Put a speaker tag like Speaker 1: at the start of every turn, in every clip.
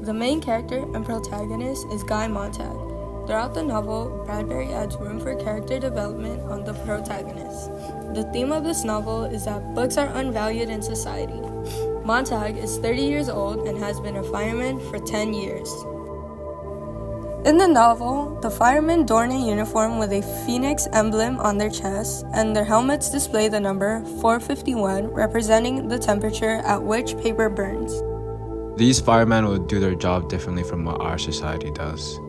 Speaker 1: The main character and protagonist is Guy Montag. Throughout the novel, Bradbury adds room for character development on the protagonist. The theme of this novel is that books are unvalued in society. Montag is 30 years old and has been a fireman for 10 years. In the novel, the firemen don a uniform with a phoenix emblem on their chest, and their helmets display the number 451, representing the temperature at which paper burns.
Speaker 2: These firemen would do their job differently from what our society does.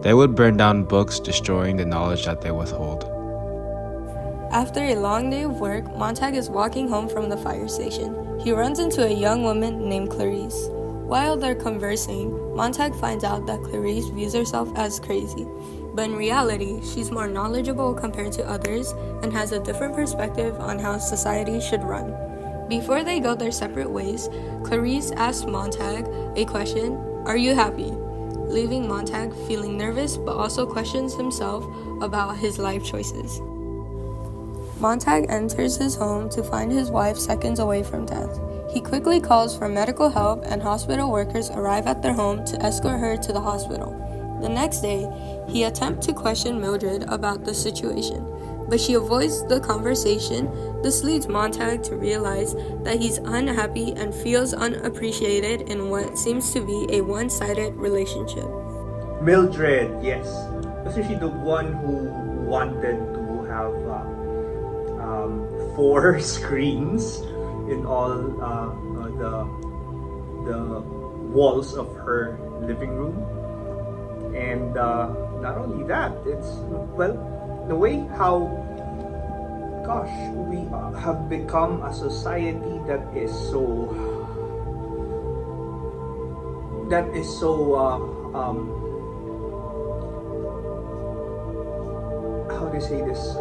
Speaker 2: They would burn down books, destroying the knowledge that they withhold.
Speaker 1: After a long day of work, Montag is walking home from the fire station. He runs into a young woman named Clarice. While they're conversing, Montag finds out that Clarice views herself as crazy, but in reality, she's more knowledgeable compared to others and has a different perspective on how society should run. Before they go their separate ways, Clarice asks Montag a question, "Are you happy?" leaving Montag feeling nervous but also questions himself about his life choices. Montag enters his home to find his wife seconds away from death. He quickly calls for medical help and hospital workers arrive at their home to escort her to the hospital. The next day, he attempts to question Mildred about the situation, but she avoids the conversation. This leads Montag to realize that he's unhappy and feels unappreciated in what seems to be a one-sided relationship.
Speaker 3: Mildred, yes. Wasn't she the one who wanted to have 4 screens in all the walls of her living room? And not only that, it's, well, the way how, gosh, we have become a society that is so how do you say this,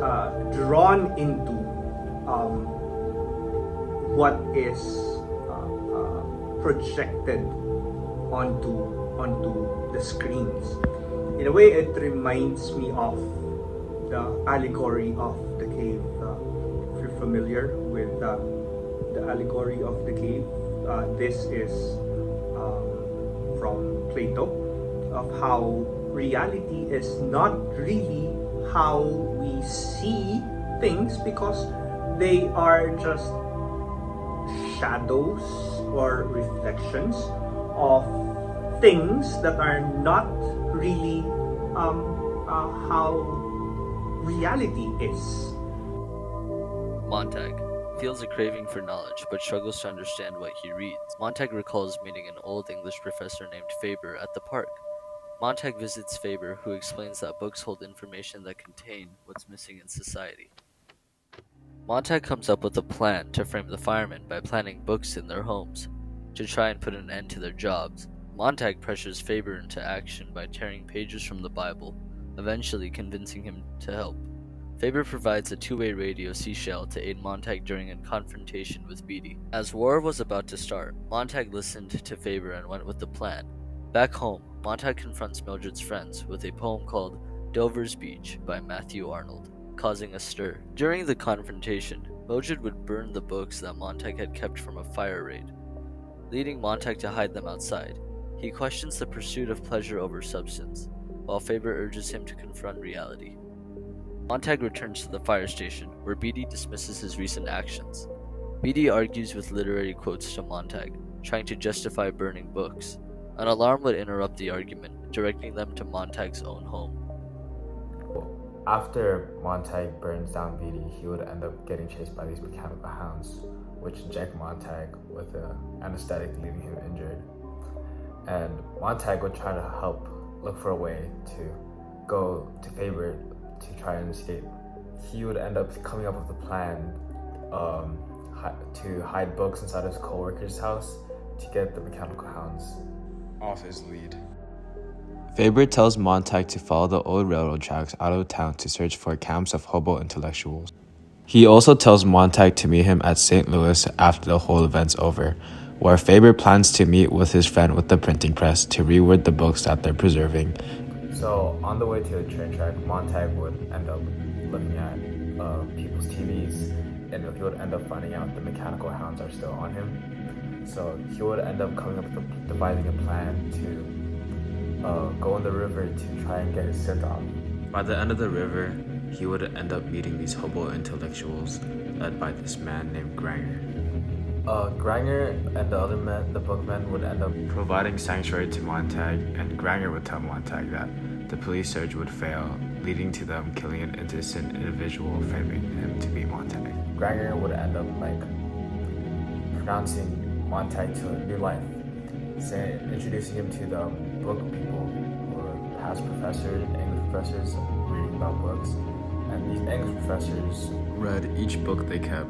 Speaker 3: drawn into what is projected onto the screens. In a way, it reminds me of the allegory of the cave. If you're familiar with the allegory of the cave, this is from Plato, of how reality is not really how we see things, because they are just shadows or reflections of things that are not really how reality is.
Speaker 4: Montag feels a craving for knowledge but struggles to understand what he reads. Montag recalls meeting an old English professor named Faber at the park. Montag visits Faber, who explains that books hold information that contain what's missing in society. Montag comes up with a plan to frame the firemen by planting books in their homes to try and put an end to their jobs. Montag pressures Faber into action by tearing pages from the Bible, eventually convincing him to help. Faber provides a two-way radio seashell to aid Montag during a confrontation with Beatty. As war was about to start, Montag listened to Faber and went with the plan. Back home, Montag confronts Mildred's friends with a poem called Dover's Beach by Matthew Arnold, causing a stir. During the confrontation, Mildred would burn the books that Montag had kept from a fire raid, leading Montag to hide them outside. He questions the pursuit of pleasure over substance, while Faber urges him to confront reality. Montag returns to the fire station, where Beatty dismisses his recent actions. Beatty argues with literary quotes to Montag, trying to justify burning books. An alarm would interrupt the argument, directing them to Montag's own home.
Speaker 5: After Montag burns down Beatty, he would end up getting chased by these mechanical hounds, which inject Montag with an anesthetic, leaving him injured. And Montag would try to help look for a way to go to Faber to try and escape. He would end up coming up with a plan to hide books inside his co-worker's house to get the mechanical hounds
Speaker 2: off his lead. Faber tells Montag to follow the old railroad tracks out of town to search for camps of hobo intellectuals. He also tells Montag to meet him at St. Louis after the whole event's over, where Faber plans to meet with his friend with the printing press to reword the books that they're preserving.
Speaker 5: So on the way to the train track, Montag would end up looking at people's TVs, and he would end up finding out the mechanical hounds are still on him. So he would end up coming up with devising a plan to go in the river to try and get his scent off.
Speaker 2: By the end of the river, he would end up meeting these hobo intellectuals led by this man named Granger.
Speaker 5: Granger and the other men, the bookmen, would end up
Speaker 2: Providing sanctuary to Montag, and Granger would tell Montag that the police search would fail, leading to them killing an innocent individual, framing him to be Montag.
Speaker 5: Granger would end up pronouncing Montag to a new life, introducing him to the book people, who were past professors, English professors, reading about books, and these English professors
Speaker 2: Read each book they kept,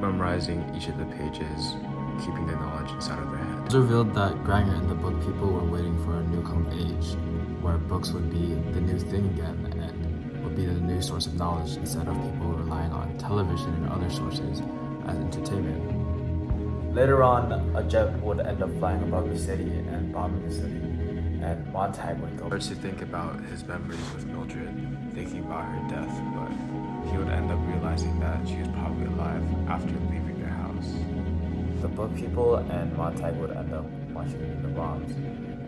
Speaker 2: memorizing each of the pages, keeping the knowledge inside of their head.
Speaker 5: It was revealed that Granger and the book people were waiting for a new come of age, where books would be the new thing again and would be the new source of knowledge instead of people relying on television and other sources as entertainment. Later on, a jet would end up flying above the city and bombing the city, and Montag would go
Speaker 2: Starts to think about his memories with Mildred, thinking about her death, but he would end up realizing that she was probably alive after leaving their house.
Speaker 5: The book people and Montag would end up watching the bombs,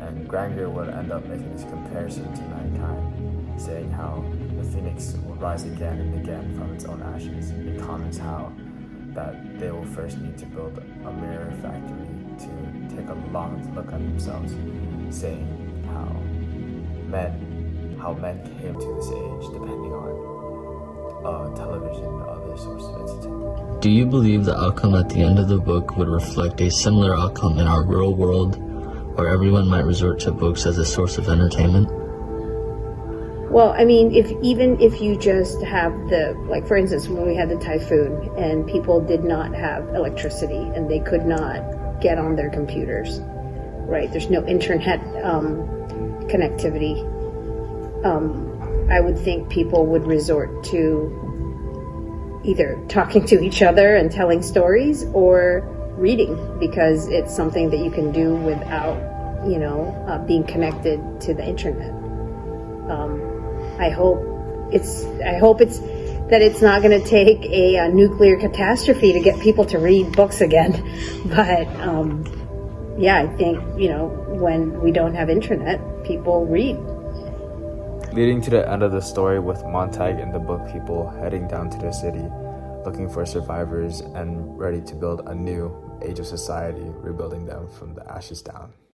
Speaker 5: and Granger would end up making this comparison to mankind, saying how the phoenix will rise again and again from its own ashes. He comments how that they will first need to build a mirror factory to take a long look at themselves, saying how men came to this age depending on television and other sources of entertainment.
Speaker 6: Do you believe the outcome at the end of the book would reflect a similar outcome in our real world, where everyone might resort to books as a source of entertainment?
Speaker 7: Well, I mean, even if you just have for instance, when we had the typhoon and people did not have electricity and they could not get on their computers, right? There's no internet connectivity. I would think people would resort to either talking to each other and telling stories or reading, because it's something that you can do without, being connected to the internet. I hope it's that it's not going to take a nuclear catastrophe to get people to read books again. But I think when we don't have internet, people read.
Speaker 5: Leading to the end of the story with Montag and the book people heading down to the city, looking for survivors and ready to build a new age of society, rebuilding them from the ashes down.